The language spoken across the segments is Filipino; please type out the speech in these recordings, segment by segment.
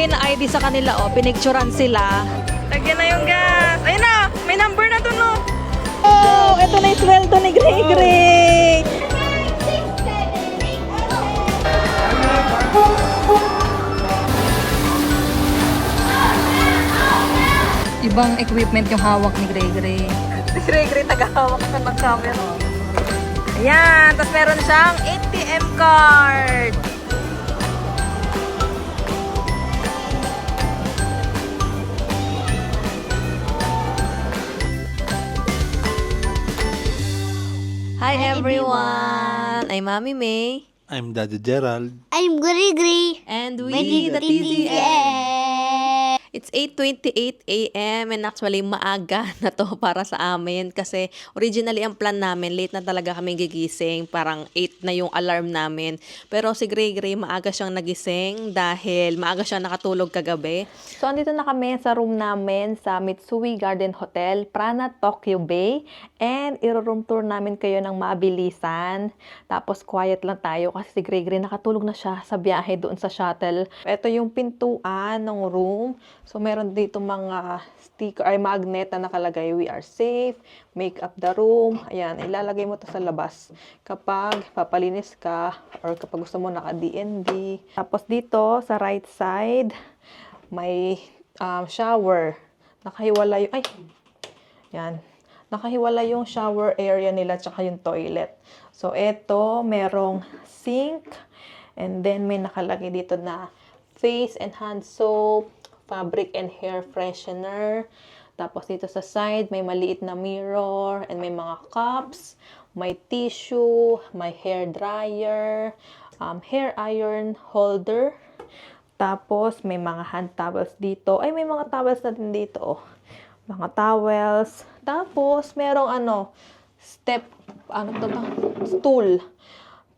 nagbigay na ID sa kanila, oh. Pinicturan sila. Lagyan na yung gas. Ayun na, may number na to, no? Oh, ito na yung sweldo ni Gray Gray. Ibang equipment yung hawak ni Gray Gray. Si Gray Gray tagahawak na ng camera. Ayan, tapos meron siyang ATM card. Hi everyone! I'm Mami May. I'm Daddy Gerald. I'm Guri Guri. And we, the TZN. It's 8:28 a.m. and actually maaga na to para sa amin kasi originally ang plan namin, late na talaga kami gigising, parang 8 na yung alarm namin. Pero si Gray Gray maaga siyang nagising dahil maaga siyang nakatulog kagabi. So andito na kami sa room namin sa Mitsui Garden Hotel, Prana, Tokyo Bay. And iro-room tour namin kayo ng mabilisan. Tapos quiet lang tayo kasi si Gray Gray nakatulog na siya sa biyahe doon sa shuttle. Ito yung pintuan ng room. So, meron dito mga sticker, ay magnet na nakalagay, we are safe, make up the room. Ayan, ilalagay mo to sa labas kapag papalinis ka or kapag gusto mo naka-DND. Tapos dito, sa right side, may shower. Nakahiwala yung, yan. Nakahiwala yung shower area nila tsaka yung toilet. So, eto, merong sink. And then, may nakalagay dito na face and hand soap, fabric and hair freshener. Tapos dito sa side, may maliit na mirror and may mga cups, may tissue, may hair dryer, hair iron holder. Tapos may mga hand towels dito. Ay, may mga towels na din dito. Oh. Mga towels. Tapos merong stool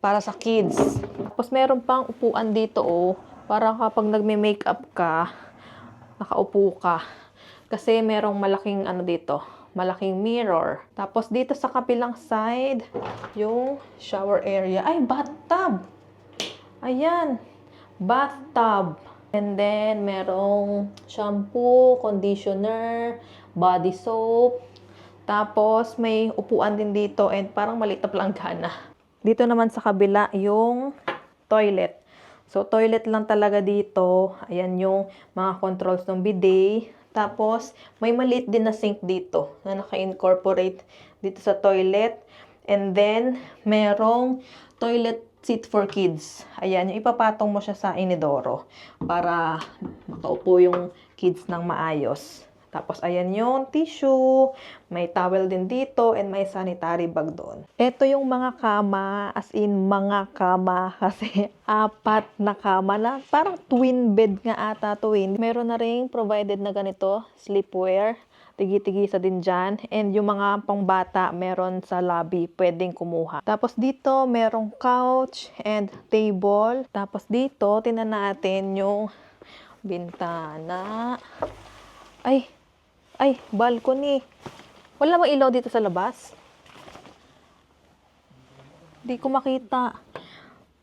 para sa kids. Tapos meron pang upuan dito, oh, para kapag nagme-makeup ka, nakaupo ka. Kasi merong malaking dito, malaking mirror. Tapos dito sa kabilang side, yung shower area. Ay, bathtub! Ayan, bathtub. And then, merong shampoo, conditioner, body soap. Tapos, may upuan din dito and parang maliit na planggana. Dito naman sa kabila, yung toilet. So, toilet lang talaga dito. Ayan yung mga controls ng bidet. Tapos, may maliit din na sink dito na naka-incorporate dito sa toilet. And then, merong toilet seat for kids. Ayan, yung ipapatong mo siya sa inidoro para makaupo yung kids ng maayos. Tapos, ayan yung tissue, may towel din dito, and may sanitary bag doon. Ito yung mga kama, as in mga kama, kasi 4 na kama na, parang twin bed nga ata to. Meron na rin provided na ganito, sleepwear, tigi-tigisa din dyan. And yung mga pangbata, meron sa lobby, pwedeng kumuha. Tapos dito, merong couch and table. Tapos dito, tinan natin yung bintana. Ay, balcony. Wala bang ilaw dito sa labas? Di ko makita.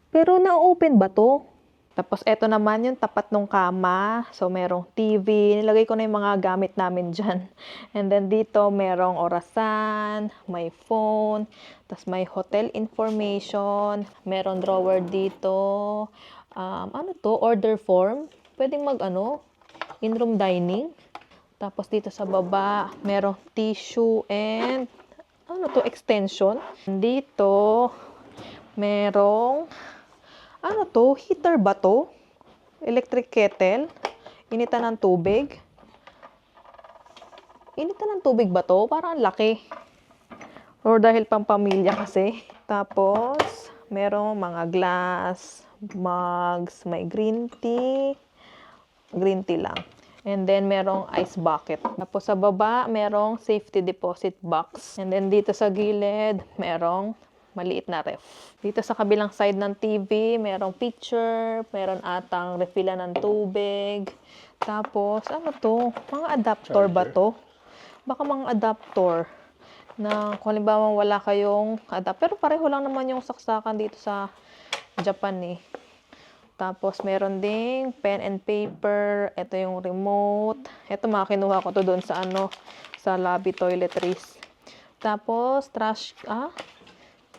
Pero na-open ba to? Tapos eto naman yung tapat ng kama. So merong TV. Nilagay ko na yung mga gamit namin dyan. And then dito merong orasan, may phone, tapos may hotel information, meron drawer dito. Order form. Pwedeng in-room dining. Tapos dito sa baba, merong tissue and extension. Dito, merong heater ba to? Electric kettle. Initan ng tubig. Initan ng tubig ba to? Parang laki. Or dahil pang pamilya kasi. Tapos, merong mga glass, mugs, may green tea. Green tea lang. And then, merong ice bucket. Tapos sa baba, merong safety deposit box. And then, dito sa gilid, merong maliit na ref. Dito sa kabilang side ng TV, merong picture, meron atang refilla ng tubig. Tapos, Mga adapter ba to? Baka mga adapter na kung halimbawa wala kayong adapter. Pero pareho lang naman yung saksakan dito sa Japan eh. Tapos, meron ding pen and paper. Ito yung remote. Ito, mga kinuha ko to doon sa sa lobby toiletries. Tapos,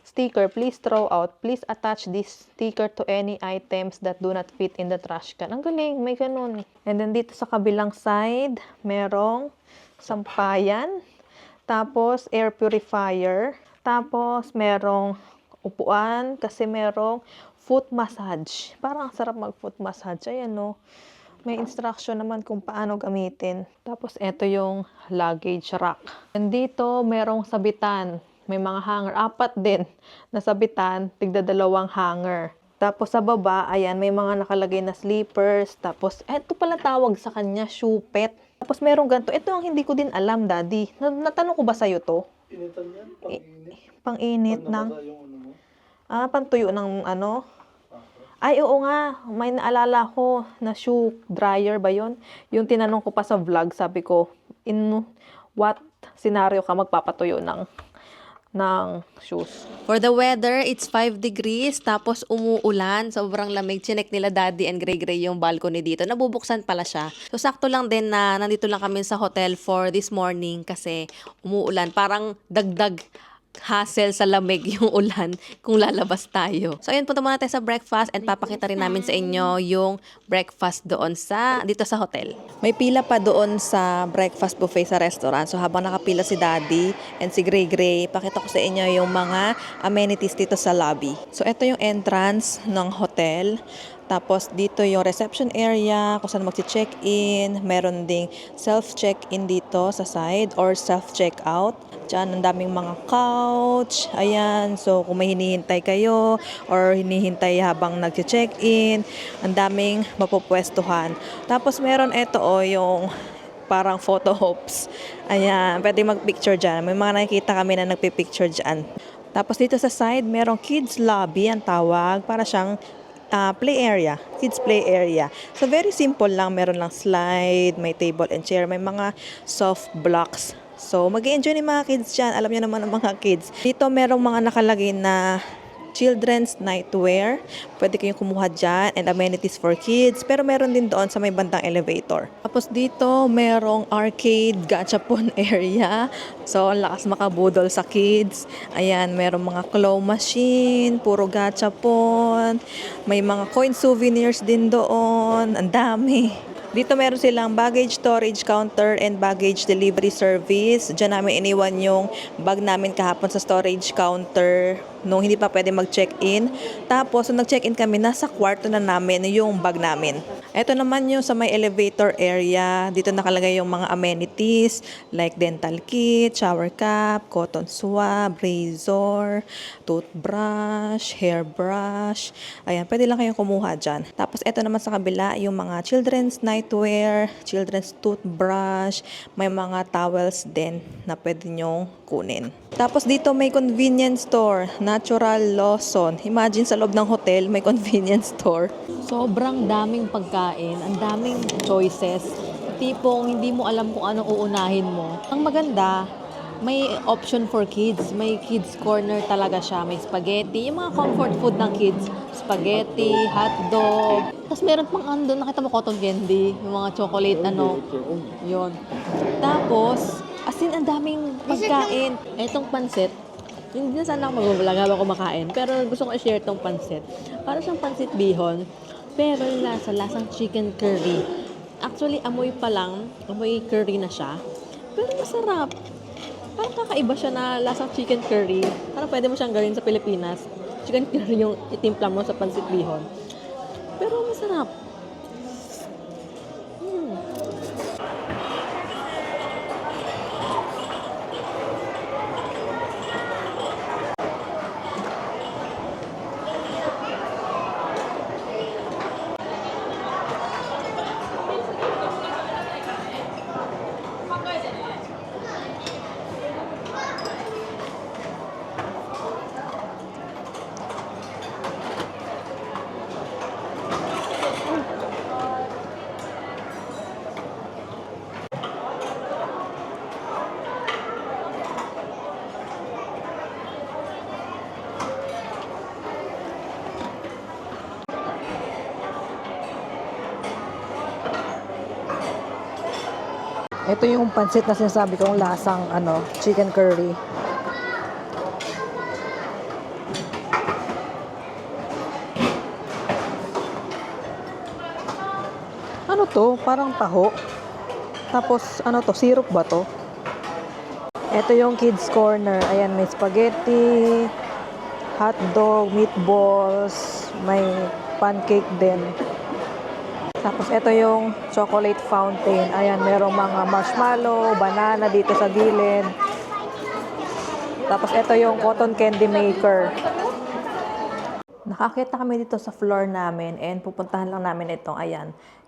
sticker, please throw out. Please attach this sticker to any items that do not fit in the trash can. Ang galing, may ganun. And then, dito sa kabilang side, merong sampayan. Tapos, air purifier. Tapos, merong upuan kasi merong foot massage. Parang ang sarap mag-foot massage. Ayan, no. May instruction naman kung paano gamitin. Tapos, eto yung luggage rack. And dito, merong sabitan. May mga hanger. 4 din na sabitan. Tigda-2 hanger. Tapos, sa baba, ayan, may mga nakalagay na slippers. Tapos, eto pala tawag sa kanya, shoe pet. Tapos, merong ganito. Ito ang hindi ko din alam, Daddy. Natanong ko ba sa'yo to? Initan yan? Pang-init? Pang-init ng... Yung ano mo? Pantuyo ng ano? Ay, oo nga. May naalala ko na shoe dryer ba yon? Yung tinanong ko pa sa vlog, sabi ko, in what scenario ka magpapatuyo ng shoes? For the weather, it's 5 degrees, tapos umuulan, sobrang lamig. Chinek nila Daddy and Gray yung balcony dito. Nabubuksan pala siya. So, sakto lang din na nandito lang kami sa hotel for this morning kasi umuulan. Parang dagdag hassle sa lamig yung ulan kung lalabas tayo. So, ayun, punta muna tayo sa breakfast and papakita rin namin sa inyo yung breakfast doon dito sa hotel. May pila pa doon sa breakfast buffet sa restaurant. So, habang nakapila si Daddy and si Gray, pakita ko sa inyo yung mga amenities dito sa lobby. So, ito yung entrance ng hotel. Tapos, dito yung reception area, kung saan mag-check-in. Meron ding self-check-in dito sa side or self-check-out. Diyan, ang daming mga couch. Ayan, so kung may hinihintay kayo or hinihintay habang nag-check-in, ang daming mapupwestuhan. Tapos, meron ito yung parang photo ops. Ayan, pwede mag-picture dyan. May mga nakikita kami na nagpipicture dyan. Tapos, dito sa side, merong kids lobby ang tawag. Para siyang play area, kids play area. So, very simple lang. Meron lang slide, may table and chair, may mga soft blocks. So, mag-enjoy ni mga kids dyan. Alam niyo naman ang mga kids. Dito, merong mga nakalagay na children's nightwear. Pwede kayong kumuha dyan and amenities for kids. Pero meron din doon sa may bandang elevator. Tapos dito, merong arcade, gachapon area. So, ang lakas makabudol sa kids. Ayan, merong mga claw machine, puro gachapon. May mga coin souvenirs din doon. Ang dami. Dito meron silang baggage storage counter and baggage delivery service. Diyan namin iniwan yung bag namin kahapon sa storage counter nung hindi pa pwede mag-check-in. Tapos, nung nag-check-in kami, nasa kwarto na namin yung bag namin. Ito naman yung sa may elevator area. Dito nakalagay yung mga amenities like dental kit, shower cap, cotton swab, razor, toothbrush, hairbrush. Ayan, pwede lang kayong kumuha dyan. Tapos, ito naman sa kabila yung mga children's nightwear, children's toothbrush, may mga towels din na pwede nyong kunin. Tapos dito may convenience store, Natural Lawson. Imagine sa loob ng hotel may convenience store. Sobrang daming pagkain, ang daming choices. Tipong hindi mo alam kung anong uunahin mo. Ang maganda, may option for kids. May kids corner talaga siya. May spaghetti, yung mga comfort food ng kids. Spaghetti, hotdog. Tapos meron pang andun, nakita mo cotton candy, yung mga chocolate, yun. Tapos, as in, ang daming pagkain. Etong pansit, hindi na sana ako mag-vlog habang kumakain. Pero gusto ko i-share itong pansit. Para siyang pansit bihon, pero yung lasang chicken curry. Actually, amoy pa lang, amoy curry na siya. Pero masarap. Parang kakaiba siya na lasang chicken curry. Parang pwede mo siyang gawin sa Pilipinas. Chicken curry yung itimpla mo sa pansit bihon. Pero masarap. Ito yung pansit na sinasabi kong lasang chicken curry. Ano to? Parang taho. Tapos syrup ba to? Ito yung kids corner. Ayan, may spaghetti, hotdog, meatballs, may pancake din. Tapos ito yung chocolate fountain. Ayan, merong mga marshmallow, banana dito sa gilid. Tapos ito yung cotton candy maker. Nakakita kami dito sa floor namin and pupuntahan lang namin itong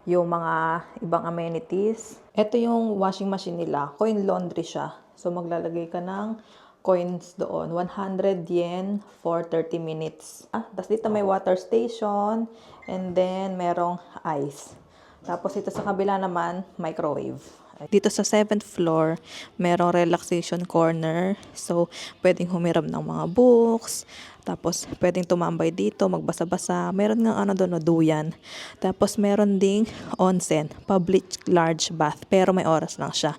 yung mga ibang amenities. Ito yung washing machine nila. Coin laundry siya. So maglalagay ka ng coins doon. 100 yen for 30 minutes. Tapos dito may water station and then merong ice. Tapos ito sa kabila naman, microwave. Dito sa 7th floor, merong relaxation corner. So, pwedeng humiram ng mga books. Tapos, pwedeng tumambay dito, magbasa-basa. Meron nga doon, duyan. Tapos, meron ding onsen, public large bath. Pero may oras lang siya.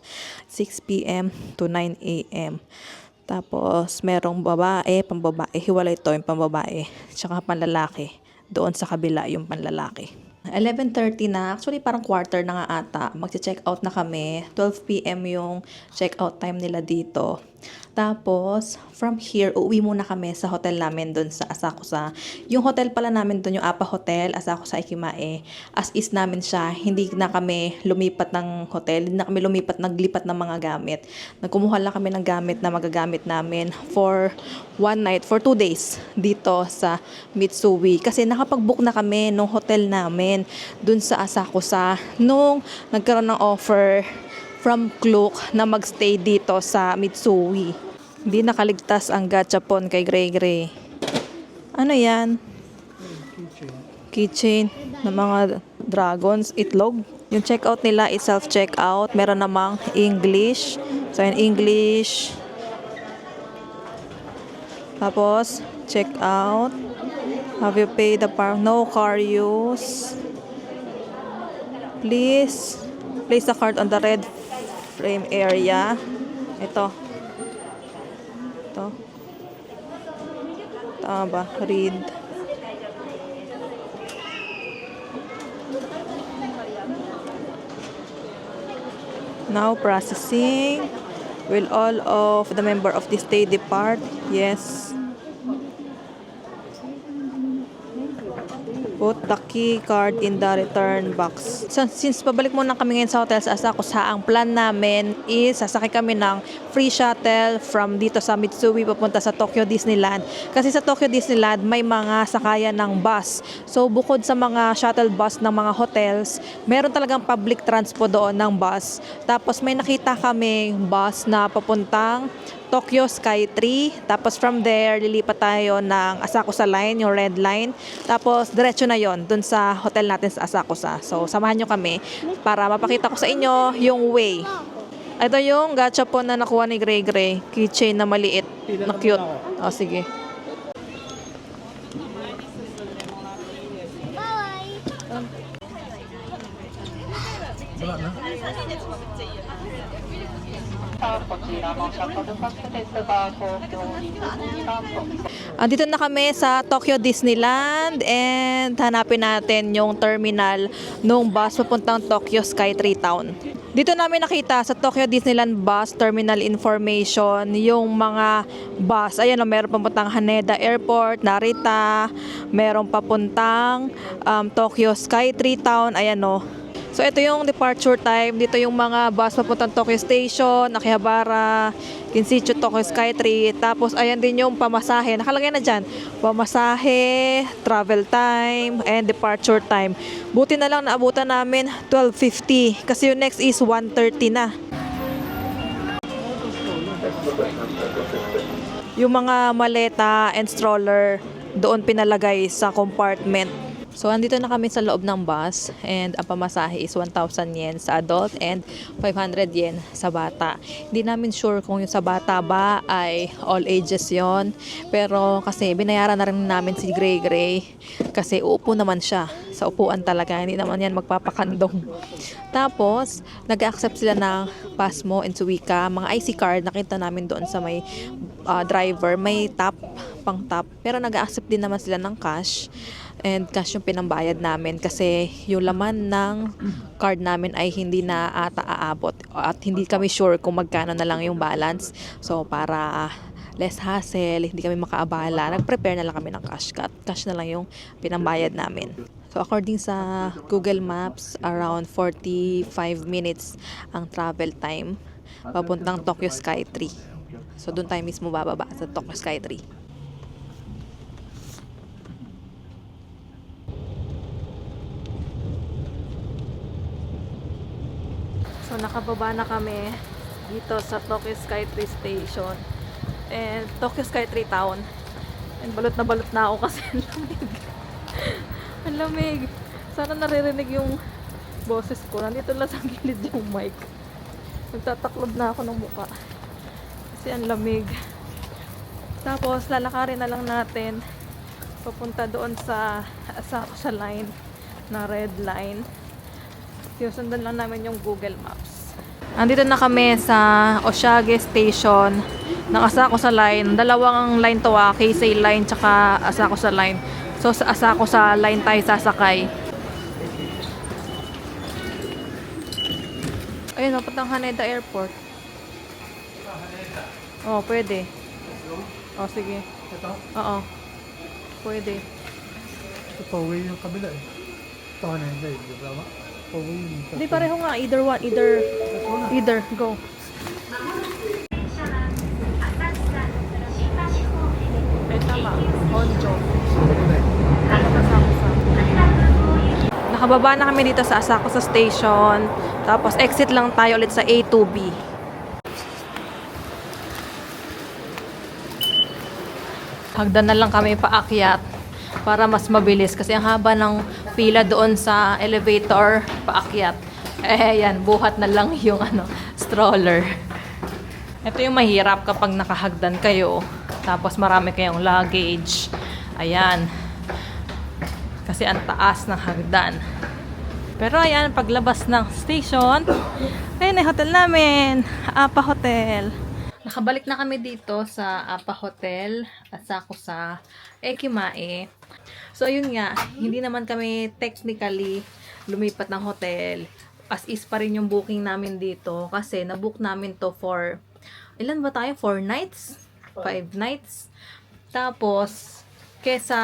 6 p.m. to 9 a.m. Tapos, merong babae, pambabae. Hiwalay ito yung pambabae. Tsaka panlalaki. Doon sa kabila yung panlalaki. 11:30 na. Actually, parang quarter na nga ata. Magche-check out na kami. 12 p.m. yung check out time nila dito. Tapos, from here, uuwi muna kami sa hotel namin doon sa Asakusa. Yung hotel pala namin doon, yung Apa Hotel, Asakusa Ikimae. As is namin siya. Hindi na kami lumipat ng hotel. Hindi na kami naglipat ng mga gamit. Nagkumuha lang kami ng gamit na magagamit namin for one night, for 2 days dito sa Mitsui. Kasi nakapag-book na kami nung hotel namin doon sa Asakusa nung nagkaroon ng offer from Klook na magstay dito sa Mitsui. Hindi nakaligtas ang gachapon kay Gray Gray. Ano yan? Keychain ng mga dragons, itlog. Yung checkout nila is self-checkout. Meron namang English. So, in English. Tapos, checkout. Have you paid the park? No car use. Please place the card on the red frame area. Ito. Tama ba? Read. Now processing. Will all of the member of this stay depart? Yes. Put the key card in the return box. So, since pabalik muna kami ngayon sa hotel sa Asakusa, ang plan namin is sasakay kami ng free shuttle from dito sa Mitsui papunta sa Tokyo Disneyland. Kasi sa Tokyo Disneyland may mga sakayan ng bus. So, bukod sa mga shuttle bus ng mga hotels, meron talagang public transport doon ng bus. Tapos may nakita kami bus na papuntang Tokyo Sky Tree. Tapos from there, lilipat tayo ng Asakusa Line, yung red line. Tapos diretso na yon dun sa hotel natin sa Asakusa. So, samahan nyo kami para mapakita ko sa inyo yung way. Ito yung gachapon na nakuha ni Gray Gray. Keychain na maliit, na cute. O, sige. Wala na. Andito na kami sa Tokyo Disneyland and hanapin natin yung terminal nung bus papuntang Tokyo Sky Tree Town. Dito namin nakita sa Tokyo Disneyland Bus Terminal Information yung mga bus. Ayan o, meron papuntang Haneda Airport, Narita, meron papuntang Tokyo Sky Tree Town. Ayan o. So, ito yung departure time. Dito yung mga bus papuntang Tokyo Station, Akihabara, Kinsichu, Tokyo Skytree. Tapos, ayan din yung pamasahe. Nakalagay na dyan. Pamasahe, travel time, and departure time. Buti na lang naabutan namin 12:50. Kasi yung next is 1:30 na. Yung mga maleta and stroller doon pinalagay sa compartment. So, andito na kami sa loob ng bus and ang pamasahe is 1,000 yen sa adult and 500 yen sa bata. Hindi namin sure kung yung sa bata ba ay all ages yon. Pero kasi binayaran na rin namin si Gray Gray kasi uupo naman siya sa upuan talaga. Hindi naman yan magpapakandong. Tapos, nag-accept sila ng Pasmo and Suica. Mga IC card, nakita namin doon sa may driver. May pang tap. Pero nag-accept din naman sila ng cash. And cash yung pinambayad namin kasi yung laman ng card namin ay hindi na ata aabot at hindi kami sure kung magkano na lang yung balance. So para less hassle, hindi kami makaabala, nag-prepare na lang kami ng cash. Cash na lang yung pinambayad namin. So according sa Google Maps, around 45 minutes ang travel time papuntang Tokyo Sky Tree. So doon tayo mismo bababa sa Tokyo Sky Tree. So nakababa na kami dito sa Tokyo Sky Tree Station and Tokyo Sky Tree Town. And balot na ako kasi ang lamig. Ang lamig. Sana naririnig yung boses ko. Nandito lang sa gilid yung mic. Nagtataklob na ako ng mukha. Kasi ang lamig. Tapos lalakarin na lang natin papunta doon sa line na red line. Sinusundan lang namin yung Google Maps. Andito na kami sa Oshage Station. Nakasako sa line. Dalawang line to Keisei line tsaka Asako sa line. So sa Asako sa line tayo sasakay. Ayun, napuntang Haneda Airport. Oh, pwede. Oh, sige. Ito? Oo. Pwede. Ito pauwi yung kabila eh. Ito ka na hindi. Di ba ba? Pauwi yung Hindi, pareho nga. Either one. Either. Go. Eh, tama. Honjo. Nakababa na kami dito sa Asakusa Station. Tapos exit lang tayo ulit sa A to B. Hagdan na lang kami paakyat para mas mabilis kasi ang haba ng pila doon sa elevator paakyat. Yan, buhat na lang yung stroller. Ito yung mahirap kapag nakahagdan kayo tapos marami kayong luggage. Ayan. Kasi ang taas ng hagdan. Pero ayan, paglabas ng station, ayun ay hotel namin. Apa Hotel. Nakabalik na kami dito sa Apa Hotel at sako sa Ekimae. So yun nga, hindi naman kami technically lumipat ng hotel. As is pa rin yung booking namin dito kasi nabook namin to for, ilan ba tayo? 4 nights? 5 nights? Tapos, kesa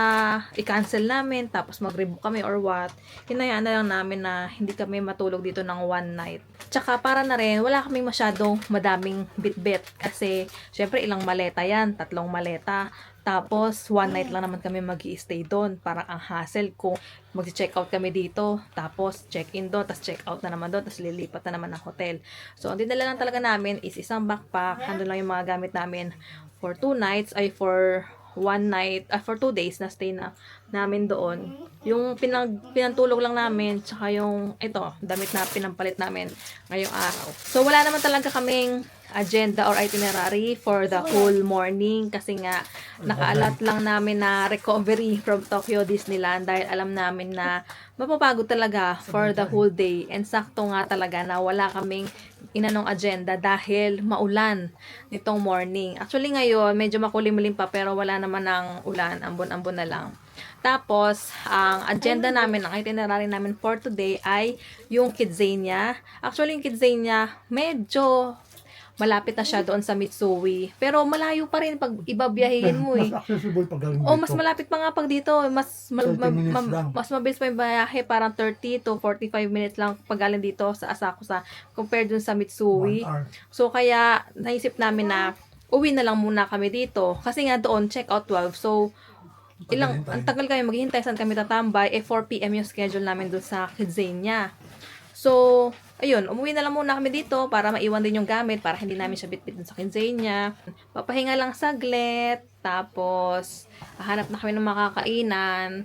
i-cancel namin, tapos mag-rebook kami or what, hinayaan na lang namin na hindi kami matulog dito ng 1 night. Tsaka para na rin, wala kaming masyadong madaming bit-bit kasi syempre ilang maleta yan, 3 maleta. Tapos 1 night lang naman kami mag-i-stay doon. Parang ang hassle kung mag-check out kami dito, tapos check-in doon, tapos check-out na naman doon, tapos lilipat na naman ng hotel. So, ang dinala lang talaga namin is isang backpack, handle lang yung mga gamit namin for 2 nights, ay for 1 night, for 2 days na stay na namin doon. Yung pinantulog lang namin, tsaka yung damit na pinampalit namin ngayong araw. So, wala naman talaga kaming agenda or itinerary for the whole morning kasi nga nakaalat lang namin na recovery from Tokyo Disneyland dahil alam namin na mapapagod talaga for the whole day. And sakto nga talaga na wala kaming inanong agenda dahil maulan nitong morning. Actually ngayon, medyo makulimlim pa pero wala naman ng ulan. Ambon-ambon na lang. Tapos, ang agenda namin, ang itinerary namin for today ay yung Kidzania. Actually, yung Kidzania, medyo malapit na siya doon sa Mitsui. Pero malayo pa rin pag ibabiyahin mo eh. Mas accessible pag galing O, dito. mas malapit pa nga pag dito. Mas 30 minutes lang. mas mabilis pa yung biyahe. Parang 30 to 45 minutes lang pag galing dito sa Asakusa compared dun sa 1 Mitsui. hour. So, kaya naisip namin na uwi na lang muna kami dito. Kasi nga doon, check out 12. So, ang tagal kami maghihintay saan kami tatambay. 4 p.m. yung schedule namin doon sa Kidzania. So, ayun, umuwi na lang muna kami dito para maiwan din yung gamit para hindi namin siya bitbit dun sa Kidzania. Papahinga lang saglit. Tapos, hahanap na kami ng makakainan.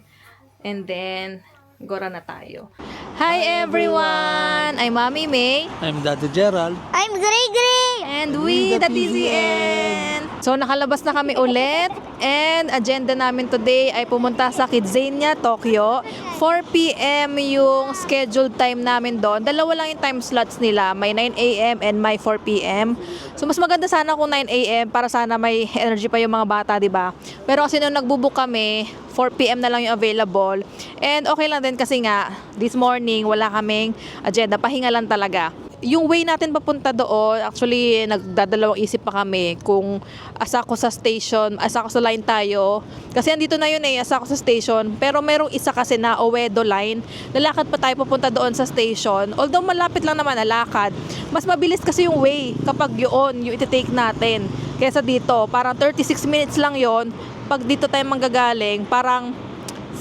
And then, gora na tayo. Hi everyone! I'm Mami May. I'm Daddy Gerald. I'm Gray Gray. And And we, the TZN! So, nakalabas na kami ulit. And agenda namin today ay pumunta sa Kidzania, Tokyo. 4 p.m. yung scheduled time namin doon. Dalawa lang yung time slots nila. May 9 a.m. and may 4 p.m. So, mas maganda sana kung 9 a.m. para sana may energy pa yung mga bata, di ba? Pero kasi nung nagbubook kami, 4 p.m. na lang yung available. And okay lang din kasi nga, this morning, wala kaming agenda. Pahinga lang talaga. Yung way natin papunta doon, actually, nagdadalawang isip pa kami kung asa ko sa station, asa ko sa line tayo. Kasi andito na yun asa ko sa station. Pero merong isa kasi na Uedo line. Lalakad pa tayo papunta doon sa station. Although malapit lang naman na lakad, mas mabilis kasi yung way kapag yun, yung iti-take natin. Kesa dito, parang 36 minutes lang yon. Pag dito tayo manggagaling, parang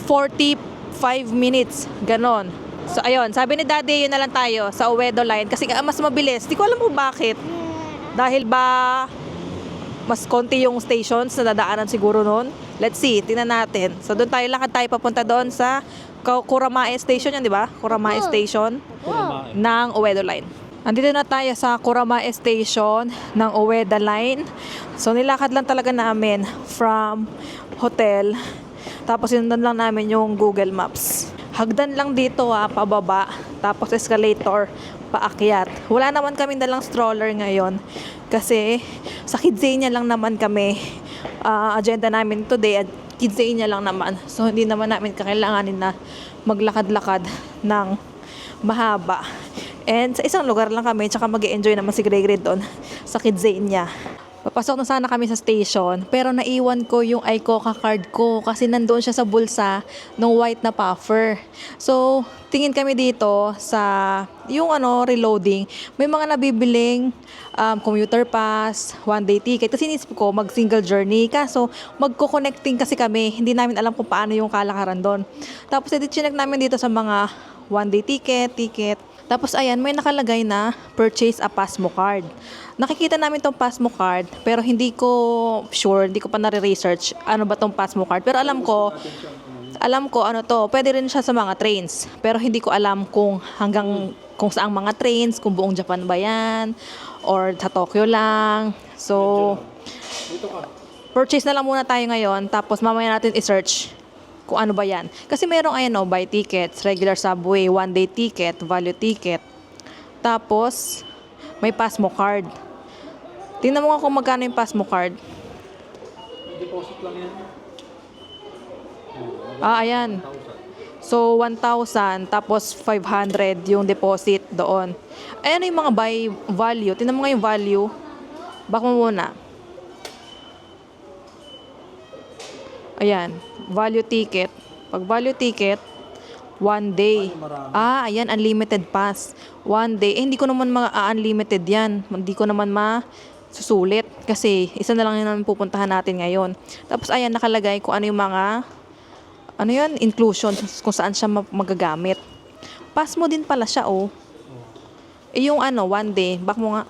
45 minutes, ganon. So, ayun, sabi ni Daddy, yun na lang tayo sa Uedo line kasi mas mabilis. Di ko alam kung bakit. Dahil ba mas konti yung stations na dadaanan siguro noon? Let's see, tingnan natin. So, doon tayo, lakad tayo papunta doon sa Kuramae Station yan, di ba? Kuramae Station ng Uedo line. Andito na tayo sa Kuramae Station ng Ueda Line. So, nilakad lang talaga namin from hotel. Tapos, sinundan lang namin yung Google Maps. Hagdan lang dito pababa. Tapos, escalator, paakyat. Wala naman kaming dalang stroller ngayon. Kasi, sa Kidzania lang naman kami. Agenda namin today, at Kidzania lang naman. So, hindi naman namin kakailanganin na maglakad-lakad ng mahaba. And sa isang lugar lang kami, tsaka mag-enjoy naman si Gregory doon sa Kidzania. Papasok na sana kami sa station, pero naiwan ko yung iCoca card ko kasi nandoon siya sa bulsa ng white na puffer. So, tingin kami dito sa yung reloading. May mga nabibiling commuter pass, one-day ticket. Kasi inisip ko mag-single journey. Kaso, magko-connecting kasi kami. Hindi namin alam kung paano yung kalakaran doon. Tapos, chinek namin dito sa mga one-day ticket. Tapos ayan, may nakalagay na purchase a Pasmo card. Nakikita namin tong Pasmo card, pero hindi ko sure, hindi ko pa nare-research ano ba tong Pasmo card. Pero alam ko ano to, pwede rin siya sa mga trains. Pero hindi ko alam kung kung saang mga trains, kung buong Japan ba yan, or sa Tokyo lang. So, purchase na lang muna tayo ngayon, tapos mamaya natin i-search kung ano ba yan. Kasi merong buy tickets, regular subway, one-day ticket, value ticket. Tapos, may Pasmo card. Tingnan mo nga kung magkano yung Pasmo card. Deposit lang yan. Ayan. So, 1,000, tapos 500 yung deposit doon. Ayan yung mga buy value. Tingnan mo nga yung value. Back mo muna. Ayan. Value ticket. Pag value ticket, one day. Ayan, unlimited pass. One day. Hindi ko naman unlimited yan. Hindi ko naman masusulit. Kasi, isa na lang yung pupuntahan natin ngayon. Tapos, ayan, nakalagay kung ano yung mga, inclusion, kung saan siya magagamit. Pass mo din pala siya, yung one day. Back mo nga.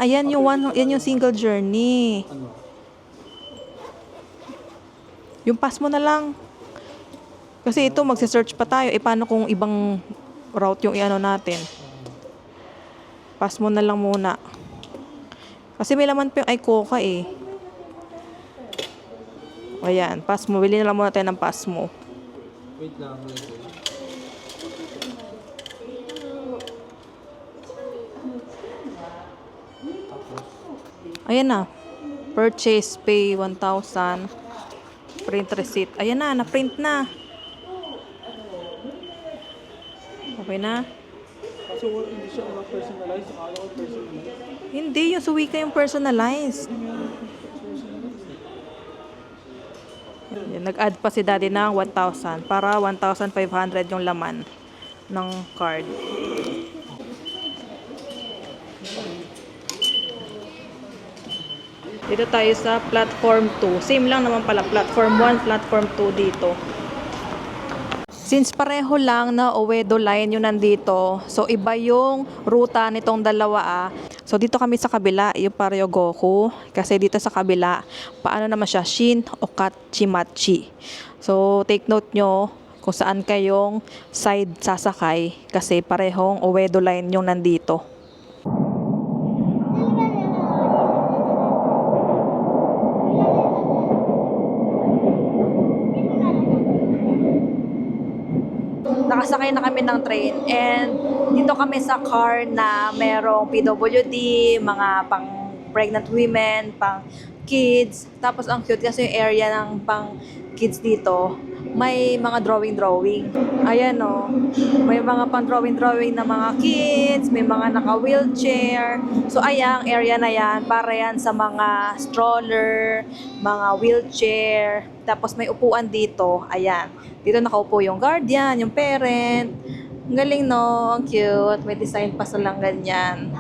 Ayan yan yung single journey. Yung pass mo na lang. Kasi ito, magse-search pa tayo. Paano kung ibang route yung natin? Pass mo na lang muna. Kasi may laman pa yung iCoca Ayan, pass mo. Bili na lang muna tayo ng pass mo. Wait lang. Ayan na. Purchase, pay 1,000. Print receipt. Ayan na, na-print na. Okay na? Kaso hindi siya personalized. Akala ko personalized. Hindi, yung suwika yung personalized. Yan, nag-add pa si Daddy ng 1,000 para 1,500 yung laman ng card. Dito tayo sa platform 2. Same lang naman pala, platform 1, platform 2 dito. Since pareho lang na Uedo line yung nandito, so iba yung ruta nitong dalawa So dito kami sa kabila, yung Paryogoku. Kasi dito sa kabila, paano naman siya? Shin Okachimachi. So take note nyo, kung saan kayong side sasakay kasi parehong Uedo line yung nandito. Nakasakay na kami ng train and dito kami sa car na merong PWD, mga pang pregnant women, pang kids. Tapos ang cute kasi yung area ng pang kids dito, may mga drawing. Ayan o, may mga pang drawing na mga kids, may mga naka-wheelchair. So ayan, area na yan, para yan sa mga stroller, mga wheelchair. Tapos may upuan dito, ayan. Dito nakaupo yung guardian, yung parent. Ang galing no, ang cute. May design pa sa lang ganyan.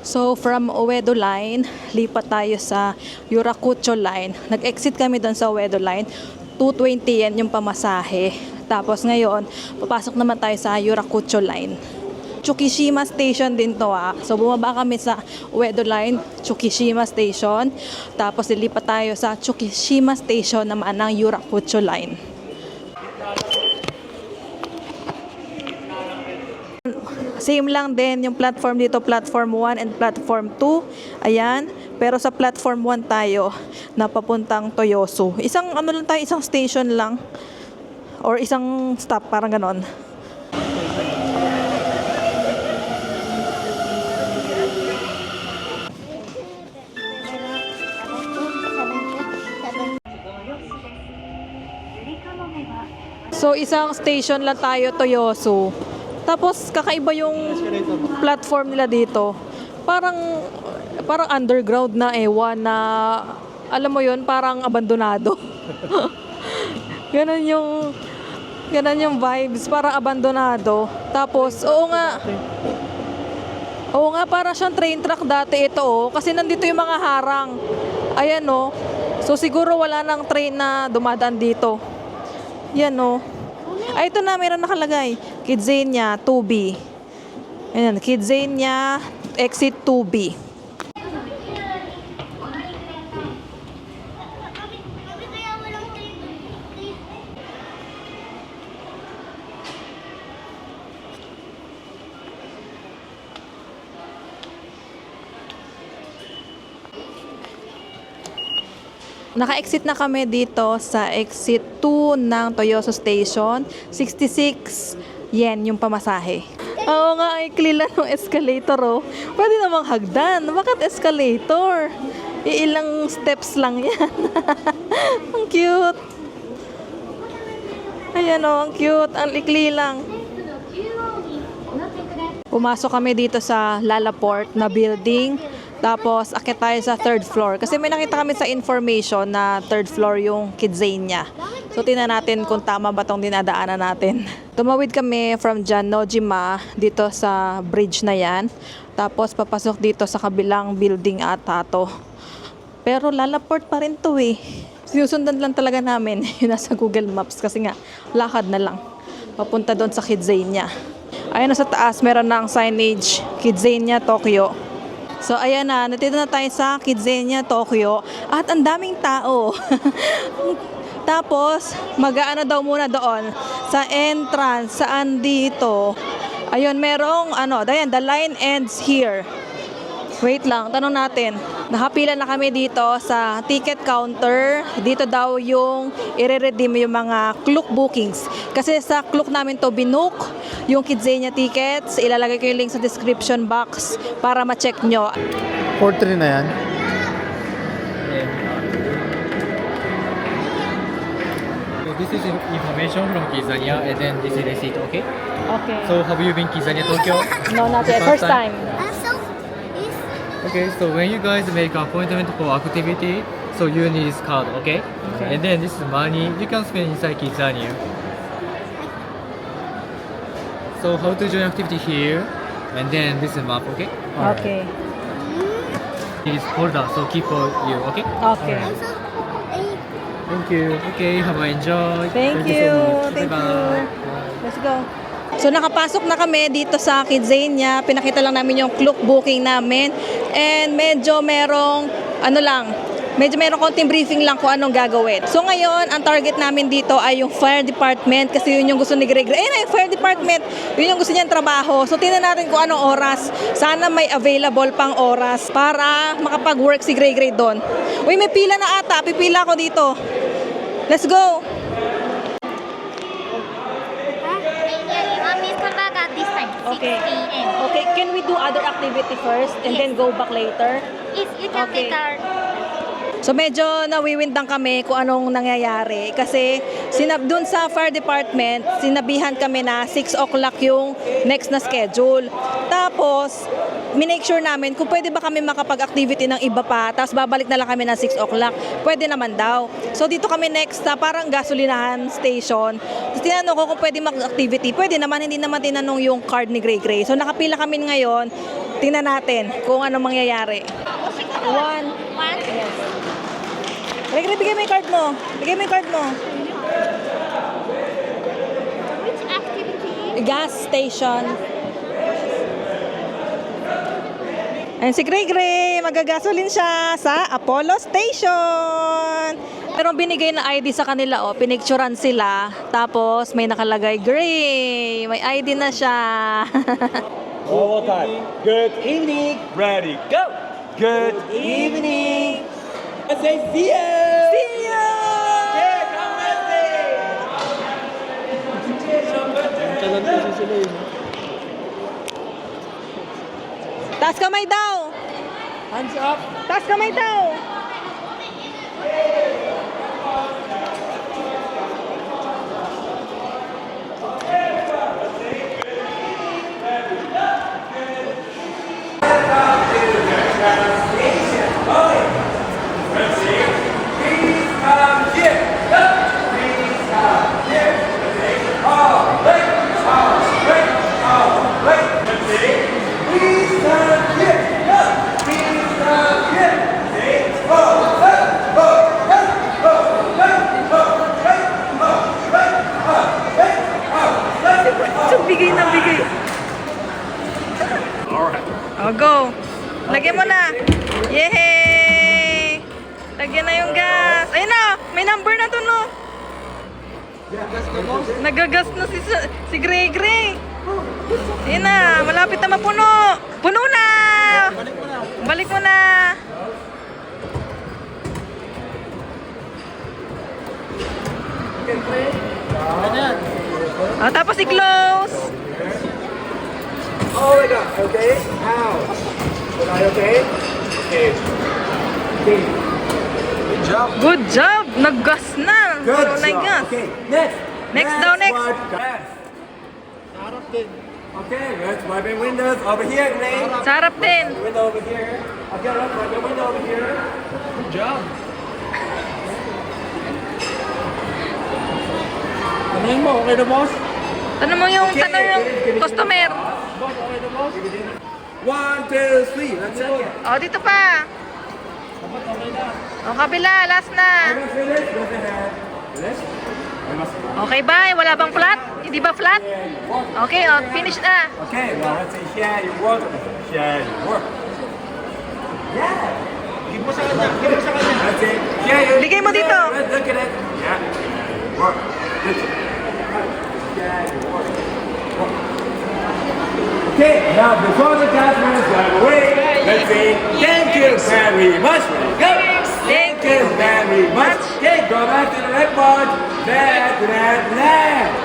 So, from Uedo Line, lipat tayo sa Yurakucho Line. Nag-exit kami doon sa Uedo Line. 220 yan yung pamasahe. Tapos ngayon, papasok naman tayo sa Yurakucho Line. Tsukishima Station din to ah. So, bumaba kami sa Uedo Line, Tsukishima Station. Tapos, lilipat tayo sa Tsukishima Station naman ng Yurakucho Line. Same lang din yung platform dito, platform 1 and platform 2. Ayan. Pero sa platform 1 tayo na papuntang Toyosu. Isang ano lang tayo, isang station lang. Or isang stop, parang ganon. So isang station lang tayo, Toyosu. Tapos kakaiba yung platform nila dito. Parang underground na ewan na alam mo yun, parang abandonado. Ganon yung vibes, parang abandonado. Tapos oo nga para siyang train track dati ito oh, kasi nandito yung mga harang. Ayan oh. So siguro wala nang train na dumadaan dito. Yan oh. Ay, ito na, meron nakalagay. Kidzania 2B. Ayan, Kidzania exit 2B. Naka-exit na kami dito sa exit 2 ng Toyosu Station. 66 yen yung pamasahe. Oo nga, ay klila ng escalator oh. Pwede namang hagdan. Bakit escalator? Ilang steps lang yan. Ang cute. Ayan oh, ang cute. Ang likli lang. Pumasok kami dito sa Lalaport na building. Tapos, akit tayo sa 3rd floor. Kasi may nakita kami sa information na 3rd floor yung Kidzania. So, tingnan natin kung tama ba itong dinadaanan natin. Tumawid kami from Nojima dito sa bridge na yan. Tapos, papasok dito sa kabilang building ata to. Pero, Lalaport pa rin to eh. Sinusundan lang talaga namin yung nasa Google Maps kasi nga, lakad na lang. Papunta doon sa Kidzania. Ayun na sa taas, meron na ang signage, Kidzania, Tokyo. So, ayan na, natito na tayo sa Kidzania, Tokyo. At ang daming tao. Tapos, mag-aano daw muna doon sa entrance, saan dito. Ayun, merong, dayan, the line ends here. Wait lang, tanong natin. Nakapila na kami dito sa ticket counter. Dito daw yung i-redeem yung mga Klook bookings. Kasi sa Klook namin to binook yung Kidzania tickets. Ilalagay ko yung link sa description box para ma-check nyo. 4-3 na yan. So this is information from Kidzania and then this is receipt, okay? Okay. So have you been Kidzania Tokyo? No, not yet. First time. Okay, so when you guys make appointment for activity, so you need this card, okay? And then this is money you can spend inside Kidzania. So how to join activity here, and then this is map, okay? Okay. This folder, so keep for you, okay? Okay. Thank you. Okay, have a enjoy. Thank you. So much. Thank Bye-bye. you. Let's go. So nakapasok na kami dito sa Kidzania. Pinakita lang namin yung Klook booking namin. And medyo merong konting briefing lang kung anong gagawin. So ngayon, ang target namin dito ay yung fire department kasi yun yung gusto ni Greg. Yung fire department, yun yung gusto niyang trabaho. So tingnan natin kung anong oras. Sana may available pang oras para makapag-work si Greg doon. Uy, may pila na ata. Pipila ako dito. Let's go! Please come back at this time, 6 Okay. p.m. Okay, can we do other activity first and then go back later? If you can Okay. take our So medyo nawiwindang kami kung anong nangyayari kasi dun sa fire department, sinabihan kami na 6 o'clock yung next na schedule. Tapos, minake sure namin kung pwede ba kami makapag-activity ng iba pa, tapos babalik na lang kami ng 6 o'clock. Pwede naman daw. So dito kami next sa parang gasolinahan station. Tapos tinanong ko kung pwede mag-activity. Pwede naman, hindi naman tinanong yung card ni Gray Gray. So nakapila kami ngayon. Tingnan natin kung anong mangyayari. One. Gray Gray, bigay mo yung card mo. Bigay mo yung card mo. which activity? Gas station. Ayun si Gray Gray, magagasolin siya sa Apollo Station. Pero binigay na ID sa kanila, pinicturan sila. Tapos may nakalagay, Gray, may ID na siya. One more time. Good evening. Ready, go. Good evening. Let's say see ya. See ya! Yeah, come Wednesday. Talan kasi sila yun. Taas kamay daw! Hands up! Taas kamay daw! So, bigay na bigay. Oh, go. Lagyan mo na. Yehey! Lagyan na yung gas. Ayun na, may number na to, no? Nagagas na si Gray Gray. Ayun na, malapit na mapuno. Puno na! Balik mo na. Oh, tapos i-close. Oh my God. Okay. How? Was I okay? Okay. Okay. Good job. Good job! Naggas na. Good Puro na yung job. gas. Okay. Next. Next daw, next. Wipe gas. Okay. Let's wipe your windows over here, Gray. Sa harap din. Window over here. Okay. Let's wipe your window over here. Good job. Tanungin mo, okay na boss? Tanong mo yung customer. Boss, okay na boss? 1, 2, 3. Let's check it. Oh, dito pa. Oh, kabila. Last na. Almost finished. Look at that. Finished? Almost. Okay ba? Wala bang flat? Hindi ba flat? Okay, oh, finish na. Okay, now let's say share your work. Share your work. Yeah. Give mo sa kanya. Give mo sa kanya. Let's say share your Bigay mo dito. Let's look at it. Yeah. Work. Good. Share your work. Work. Okay, now before the customers drive away, let's say thank you very much. Go. Thank you very much. Okay, go back to the red board. Left, left, left.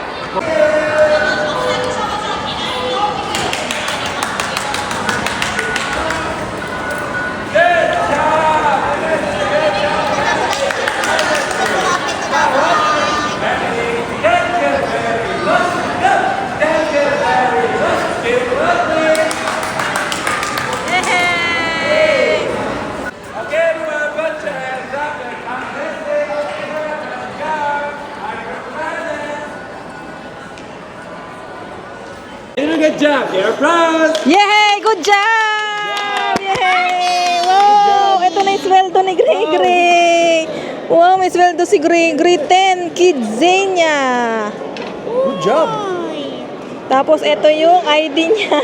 Yay! Okay, everyone, put your hands up and come this way. Let's go. I'm your president. You did a good job. You're proud. Yay! Good job! Yay! Wow! Ito na yung sweldo ni Gray Gray. Wow, may sweldo si Gray Gray. 10 Kidzania. Good job! Tapos, ito yung ID niya.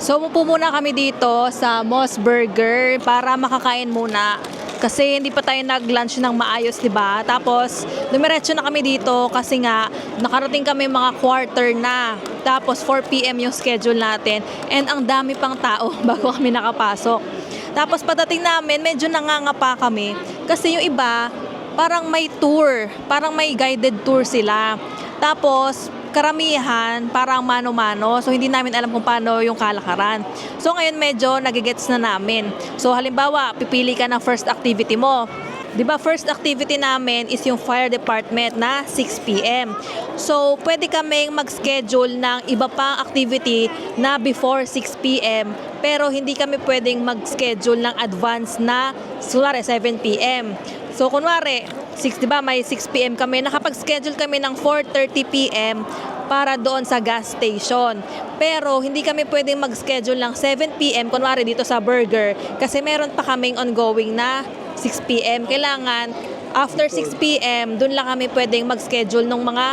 So, umupo muna kami dito sa Moss Burger para makakain muna. Kasi hindi pa tayo nag-lunch ng maayos, di ba? Tapos, dumiretso na kami dito kasi nga, nakarating kami mga quarter na. Tapos, 4 p.m. yung schedule natin. And ang dami pang tao bago kami nakapasok. Tapos, pagdating namin, medyo nangangapa kami. Kasi yung iba, parang may tour. Parang may guided tour sila. Tapos, karamihan, parang mano-mano. So, hindi namin alam kung paano yung kalakaran. So, ngayon medyo nagigets na namin. So, halimbawa, pipili ka ng first activity mo. 'Di ba, first activity namin is yung fire department na 6 p.m. So, pwede kaming mag-schedule ng iba pang activity na before 6 p.m. Pero hindi kami pwedeng mag-schedule ng advance na, kunwari, 7 p.m. So, kunwari, 6, di ba, may 6 p.m. kami, nakapag-schedule kami ng 4:30 p.m. para doon sa gas station. Pero, hindi kami pwedeng mag-schedule ng 7 p.m. kunwari dito sa burger kasi meron pa kaming ongoing na 6 p.m. Kailangan, after 6 p.m., doon lang kami pwedeng mag-schedule ng mga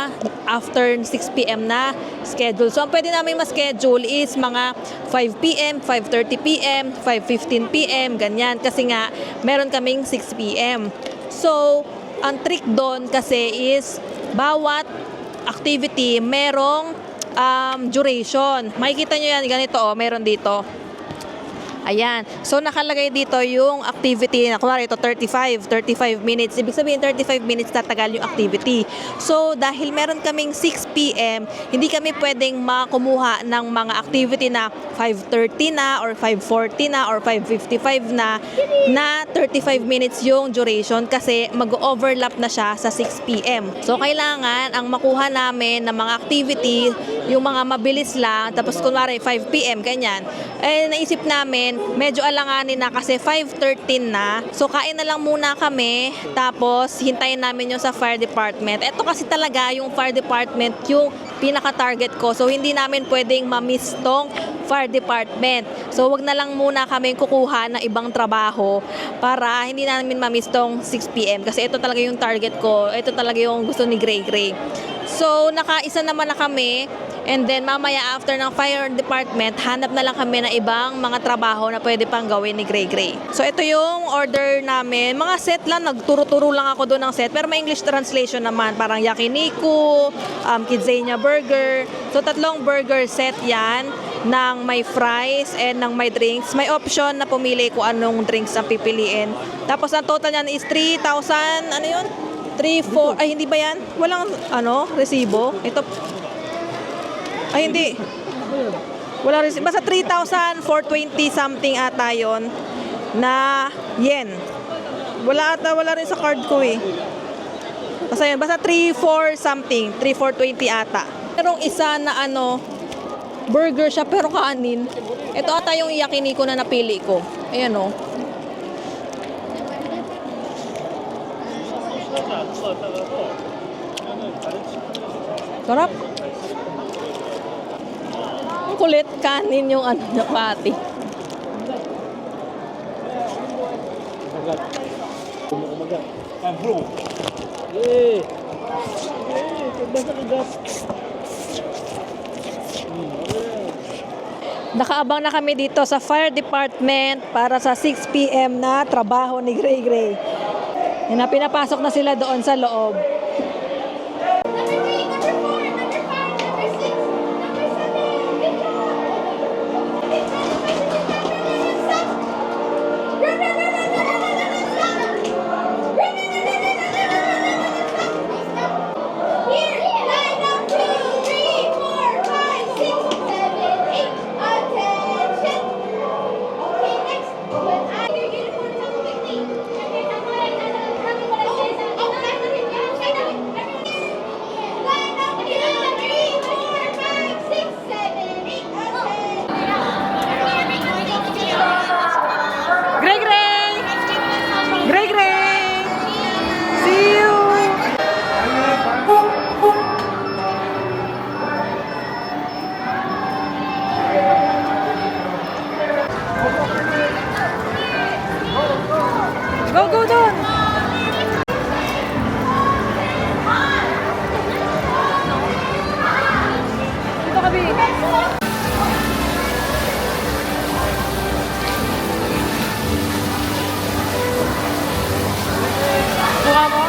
after 6 p.m. na schedule. So, ang pwede namin ma-schedule is mga 5 p.m., 5:30 p.m., 5:15 p.m., ganyan. Kasi nga, meron kaming 6 p.m. So, ang trick doon kasi is bawat activity merong duration. Makikita nyo yan, ganito meron dito. Ayan. So, nakalagay dito yung activity na, kunwari ito, 35 minutes. Ibig sabihin, 35 minutes tatagal yung activity. So, dahil meron kaming 6 p.m., hindi kami pwedeng makumuha ng mga activity na 5:30 na, or 5:40 na, or 5:55 na 35 minutes yung duration kasi mag-overlap na siya sa 6 p.m. So, kailangan ang makuha namin ng mga activity, yung mga mabilis lang, tapos kunwari 5 p.m., ganyan. Eh, naisip namin, medyo alanganin na kasi 5:13 na. So, kain na lang muna kami. Tapos, hintayin namin yung sa fire department. Ito kasi talaga yung fire department yung pinaka-target ko. So, hindi namin pwedeng ma-miss tong fire department. So, wag na lang muna kami kukuha ng ibang trabaho para hindi namin ma-miss tong 6 p.m. Kasi ito talaga yung target ko. Ito talaga yung gusto ni Gray Gray. So, nakaisa naman na kami. And then, mamaya after ng fire department, hanap na lang kami ng ibang mga trabaho na pwede pang gawin ni Gray Gray. So, ito yung order namin. Mga set lang, nagturo-turo lang ako doon ng set. Pero may English translation naman. Parang yakiniku, kidzania burger. So, 3 burger set yan ng may fries and ng may drinks. May option na pumili kung anong drinks ang pipiliin. Tapos, ang total yan is 3,000, ano yun? 3, 4, ay hindi ba yan? Walang, resibo. Ito, ay, hindi. Wala rin. Basta 3,420 something ata yun na yen. Wala rin sa card ko eh. Basta yun. Basta 3,4 something. 3,420 ata. Merong isa na burger siya pero kanin. Ito ata yung yakiniku na napili ko. Ayan o. Sarap. Kulit, kanin yung niya pati. Nakaabang na kami dito sa fire department para sa 6 p.m. na trabaho ni Gray Gray. Yan na, pinapasok na sila doon sa loob. Buka mo?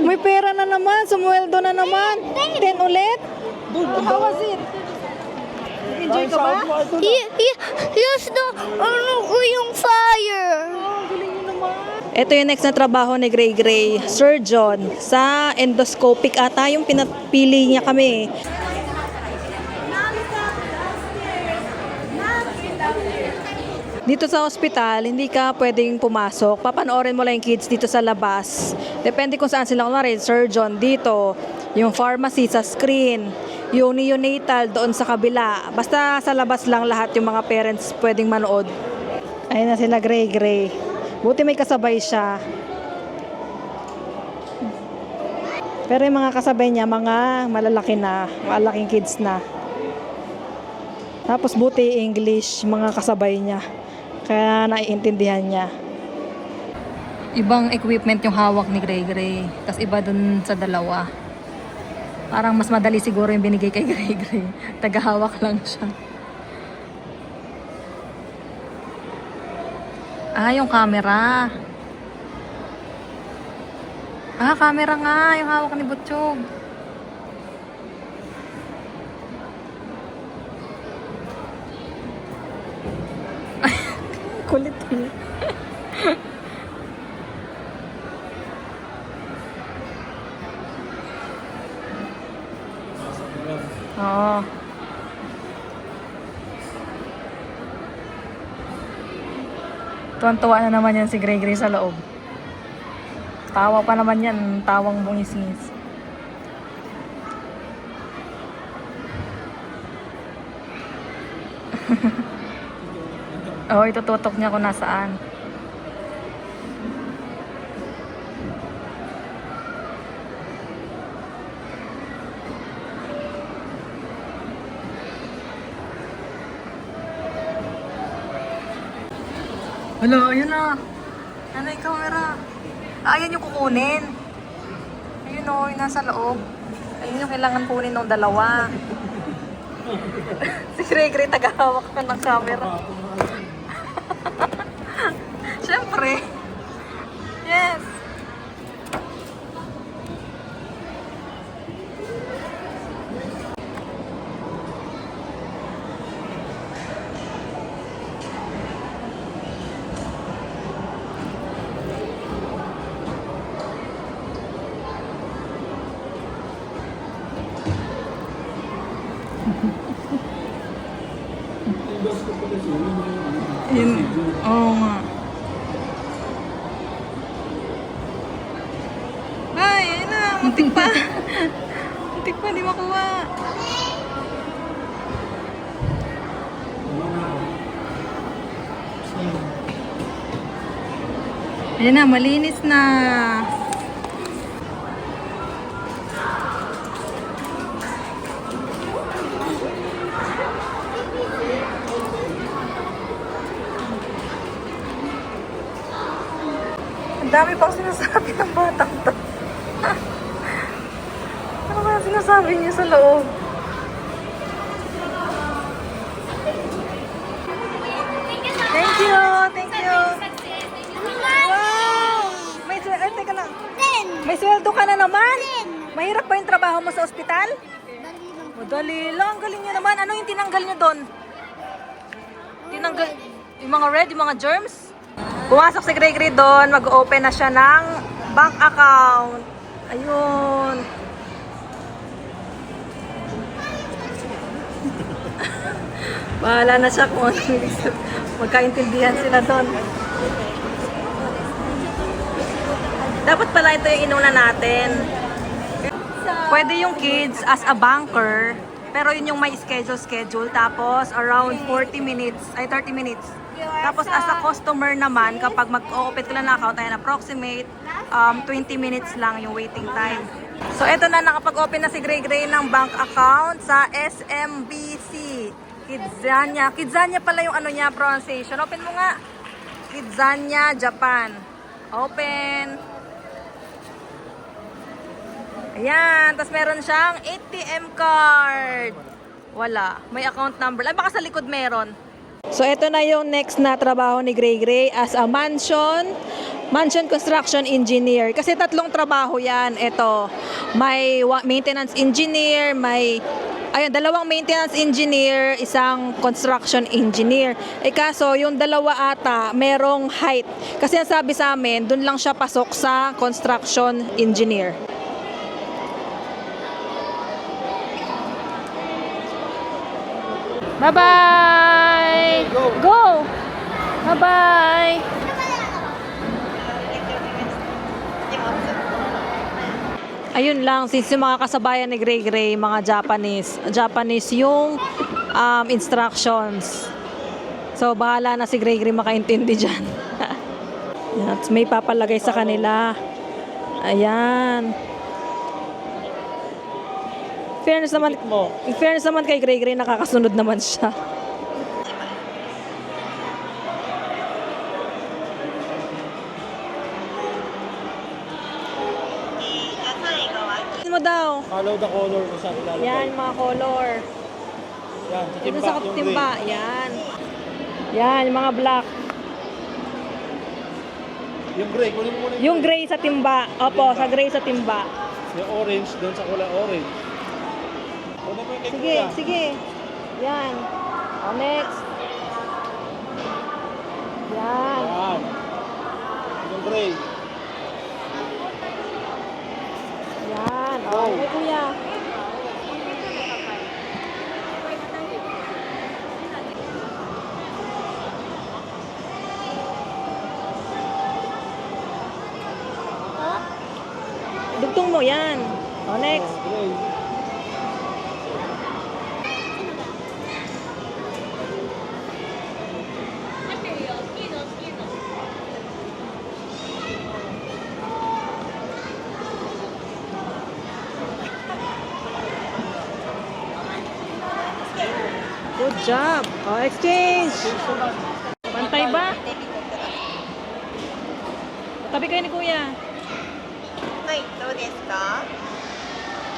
May pera na naman, sumweldo na naman. 10 ulit? How was it? Enjoy ka ba? Yes, ano ko yung fire. Ito yung next na trabaho ni Gray Gray, surgeon. Sa endoscopic ata yung pinapili niya kami. Dito sa ospital, hindi ka pwedeng pumasok. Papanoorin mo lang yung kids dito sa labas. Depende kung saan sila kunwari, surgeon dito, yung pharmacy sa screen, yung neonatal doon sa kabila. Basta sa labas lang lahat yung mga parents pwedeng manood. Ayun na sila Gray Gray. Buti may kasabay siya. Pero yung mga kasabay niya, mga malalaki na, malalaking kids na. Tapos buti English, mga kasabay niya. Kaya naiintindihan niya. Ibang equipment yung hawak ni Gray Gray. Tapos iba dun sa dalawa. Parang mas madali siguro yung binigay kay Gray Gray. Tagahawak lang siya. Ah, yung camera. Ah, camera nga. Yung hawak ni Butchog. Kulit eh. Oo. Tuwan-tuwa na naman yan si Gray Gray sa loob. Tawa pa naman yan, tawang bungis-ngis. Oo, itututok niya kung nasaan. Hala, ayun na. Ano yung camera? Ah, ayan yung kukunin. Ayun o, yung nasa loob. Ayun yung kailangan kunin ng dalawa. Si Gray Gray tagahawak ka ng camera. Siyempre. Yes. Yun. Oo nga. Ay, ayun na. Muntik pa. Muntik pa, di makuha. Ayun na, malinis na. Ang dami pang sinasabi ng batang to. Ano kaya sinasabi niya sa loob? Thank you! Thank you! Wow! May sweldo, ay, teka lang. May sweldo ka na naman? Mahirap ba yung trabaho mo sa ospital? Madali lang. Galing niyo naman. Ano yung tinanggal niyo doon? Tinanggal yung mga red, yung mga germs? Pumasok si Gray Gray doon, mag-open na siya ng bank account. Ayun. Bahala na siya kung magkaintindihan sila doon. Dapat pala ito yung inuna natin. Pwede yung kids as a banker, pero yun yung may schedule. Tapos around 30 minutes. Tapos as a customer naman, kapag mag-open ka lang ng account, ayan, approximate 20 minutes lang yung waiting time. So eto na, nakapag-open na si Gray Gray ng bank account sa SMBC. Kidzania. Kidzania pala yung ano niya, pronunciation. Open mo nga. Kidzania, Japan. Open. Ayan. Tapos meron siyang ATM card. Wala. May account number. Ay, baka sa likod meron. So, ito na yung next na trabaho ni Gray Gray as a mansion construction engineer. Kasi tatlong trabaho yan. Ito, may maintenance engineer, dalawang maintenance engineer, isang construction engineer. Kaso, yung dalawa ata, merong height. Kasi ang sabi sa amin, dun lang siya pasok sa construction engineer. Bye-bye! Go! Bye-bye! Ayun lang, since yung mga kasabayan ni Gray Gray, mga Japanese yung instructions. So, bahala na si Gray Gray makaintindi dyan. At may papalagay sa kanila. Ayan. In fairness naman kay Gray Gray, nakakasunod naman siya. Mo daw. Follow the color mo sa ilalagay. Yan, mga color. Yan, Ito sa timba. Yan. Yan, yung mga black. Yung gray, kunin mo muna Yung gray sa timba. Opo, sa gray sa timba. yung orange doon sa kulay orange. Kunin mo yung kay Sige, Kuya. sige. Yan. O, next. Yan. Yan. Yung gray. Yan. O, may kuya. Dugtong mo yan. O, next. Gray. Good job. O, exchange. Pantay ba? Tabi kayo ni kuya. はい、どうですか？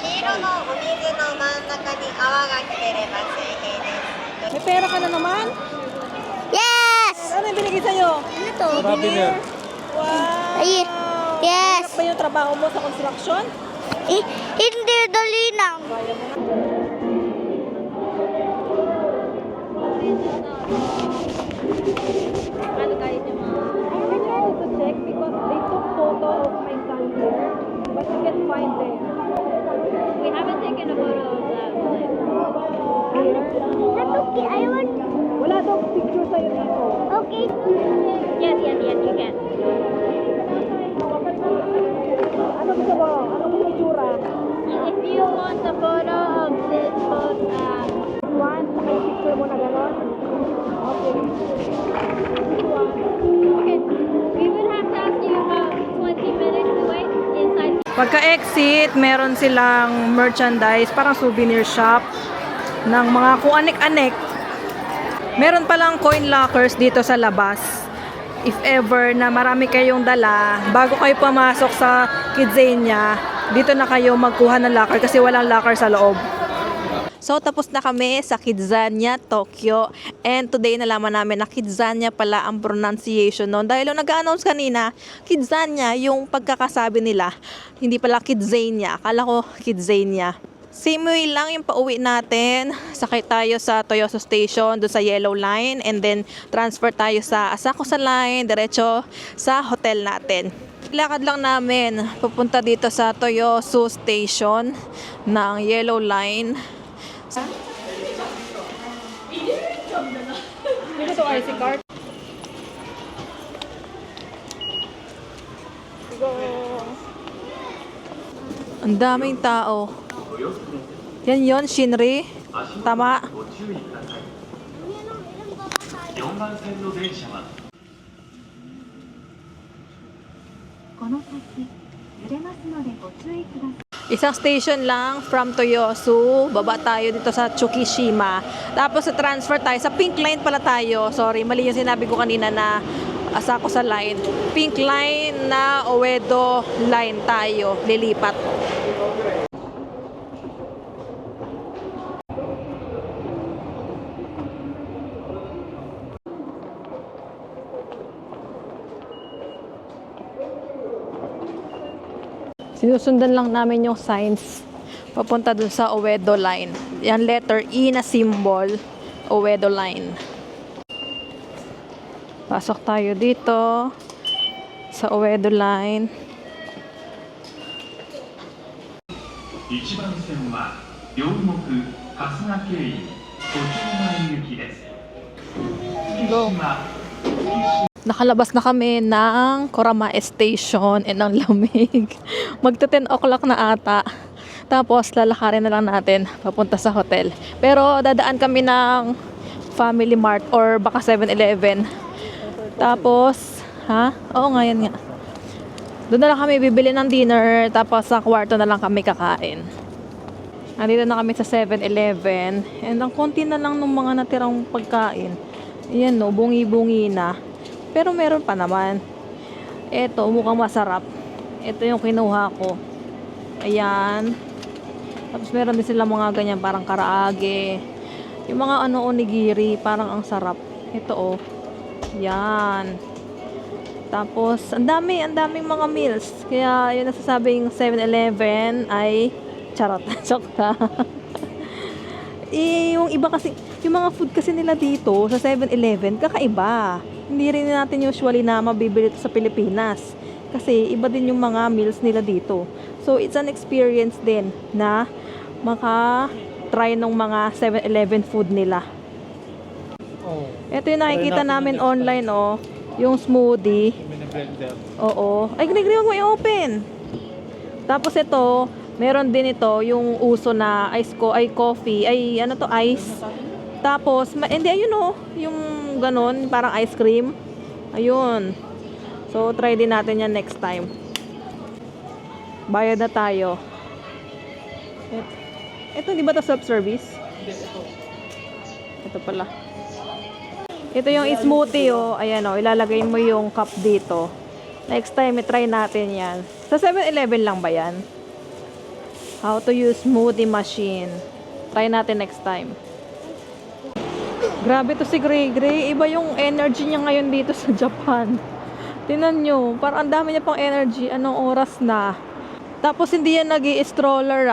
黄色のお水の真ん中に泡が来てれば水平です。 May pera ka na naman? Yes! Ano yung binigay sa'yo? Ano to? Souvenir. Wow! Ay, yes! Ano ba yung trabaho mo sa construction? Hindi, dali lang. To check because they took photo of my son here, but you can find there. We haven't taken a photo of that. That's okay, I want... Wala daw picture sa'yo dito. Okay. Yes, you can. Ano gusto mo? Ano gusto mo itsura? If you want a photo of this photo, One, saka yung picture mo na gano'n? Okay. okay, we would have to ask you about 20 minutes to wait inside. Pagka-exit, meron silang merchandise, parang souvenir shop ng mga kung anik-anik. Meron palang coin lockers dito sa labas. If ever na marami kayong dala, bago kayo pumasok sa Kidzania, dito na kayo magkuha ng locker kasi walang locker sa loob. So, tapos na kami sa Kidzania, Tokyo. And today, nalaman namin na Kidzania pala ang pronunciation noon. Dahil nung nag-announce kanina, Kidzania yung pagkakasabi nila. Hindi pala Kidzania. Akala ko Kidzania. Same way lang yung pauwi natin. Sakay tayo sa Toyosu Station, doon sa Yellow Line. And then, transfer tayo sa Asakusa Line, diretso sa hotel natin. Lakad lang namin pupunta dito sa Toyosu Station ng Yellow Line. Dito to IC card. Ang daming tao. Yan yon, Shinri. Tama. 4番線の電車は Isang station lang from Toyosu. Baba tayo dito sa Tsukishima. Tapos sa transfer tayo. Sa Pink Line pala tayo. Sorry, mali yung sinabi ko kanina na asa ko sa line. Pink Line na Uedo Line tayo. Lilipat. Sinusundan lang namin yung signs papunta dun sa Uedo Line. Yan, letter E na symbol, Uedo Line. Pasok tayo dito sa Uedo Line. 1番線は両国春日経由途中前行きです。 Go. Nakalabas na kami ng Koramae Station and ang lamig. Magta 10 o'clock na ata. Tapos lalakarin na lang natin papunta sa hotel. Pero dadaan kami ng Family Mart or baka 7-Eleven. Tapos, Oo nga, yan nga. Doon na lang kami bibili ng dinner. Tapos sa kwarto na lang kami kakain. Nandito na kami sa 7-Eleven. And ang konti na lang ng mga natirang pagkain. Ayan no, bungi-bungi na. Pero meron pa naman. Ito, mukhang masarap. Ito yung kinuha ko. Ayan. Tapos meron din sila mga ganyan, parang karaage. Yung mga onigiri, parang ang sarap. Ito Yan. Tapos, ang daming mga meals. Kaya, yun nasasabing 7-Eleven ay charot. Joke. Yung iba kasi, yung mga food kasi nila dito sa 7-Eleven, kakaiba. Hindi rin natin usually na mabibili ito sa Pilipinas. Kasi iba din yung mga meals nila dito. So, it's an experience din na maka-try ng mga 7-Eleven food nila. Ito yung nakikita namin online, yung smoothie. Oo. Ay, ginigriwan ko i-open. Tapos ito, meron din ito, yung uso na coffee. Ice. Tapos, hindi, ayun yung ganon, parang ice cream. Ayun. So, try din natin yan next time. Bayad na tayo. Ito, di ba ito self-service? Ito pala. Ito yung smoothie, Ayan, ilalagay mo yung cup dito. Next time, try natin yan. Sa 7-Eleven lang ba yan? How to use smoothie machine. Try natin next time. Grabe to si Gray Gray. Iba yung energy niya ngayon dito sa Japan. Tingnan nyo. Parang ang dami niya pang energy. Anong oras na? Tapos hindi yan nag-i-stroller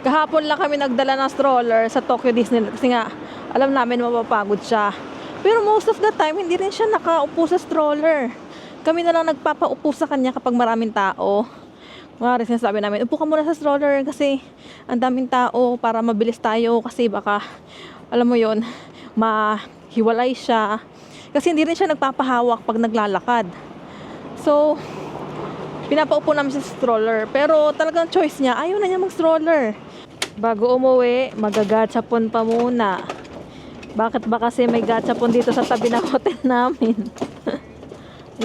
Kahapon lang kami nagdala ng stroller sa Tokyo Disneyland. Kasi nga, alam namin mapapagod siya. Pero most of the time, hindi rin siya nakaupo sa stroller. Kami na lang nagpapaupo sa kanya kapag maraming tao. Mga rin sinasabi namin, upo ka muna sa stroller kasi ang daming tao para mabilis tayo kasi baka, alam mo yon, mahiwalay siya. Kasi hindi rin siya nagpapahawak pag naglalakad. So, pinapaupo namin sa stroller. Pero talagang choice niya, ayaw na niya mag-stroller. Bago umuwi, magagachapon pa muna. Bakit ba kasi may gachapon dito sa tabi ng hotel namin?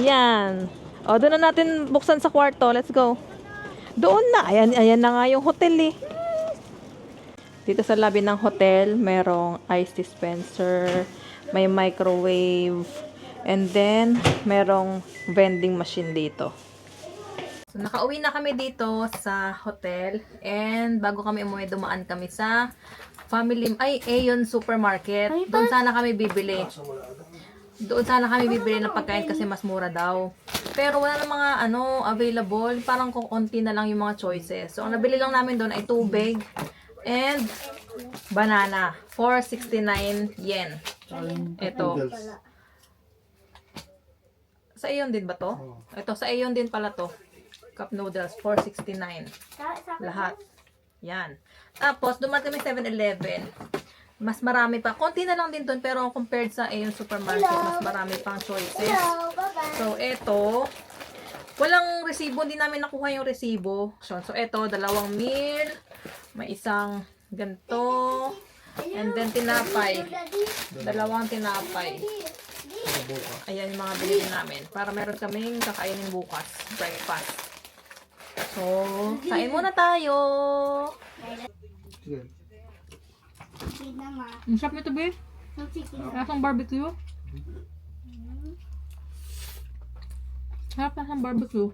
Yan. O, doon na natin buksan sa kwarto. Let's go. Doon na. Ayan na nga yung hotel Dito sa lobby ng hotel, merong ice dispenser, may microwave, and then, merong vending machine dito. So, nakauwi na kami dito sa hotel, and bago kami umuwi, dumaan kami sa Aeon Supermarket. Doon sana kami bibili. ng pagkain kasi mas mura daw. Pero wala na mga available. Parang konti na lang yung mga choices. So, ang nabili lang namin doon ay tubig and banana. 469 yen. Ito. Sa Aeon din ba to? Ito, sa Aeon din pala to. Cup noodles, 469. Lahat. Yan. Tapos, dumating kami 7-Eleven. Mas marami pa. Konti na lang din doon, pero compared sa yung supermarket, mas marami pang choices. So, eto. Walang resibo. Hindi namin nakuha yung resibo. So, eto, 2 meal. May isang ganito. And then, tinapay. 2 tinapay. Ayan yung mga binili namin. Para meron kaming kakainin bukas. Breakfast. So, kain muna tayo. Sige. Ang sarap nito, babe. Lasang barbecue. Sarap lasang barbecue.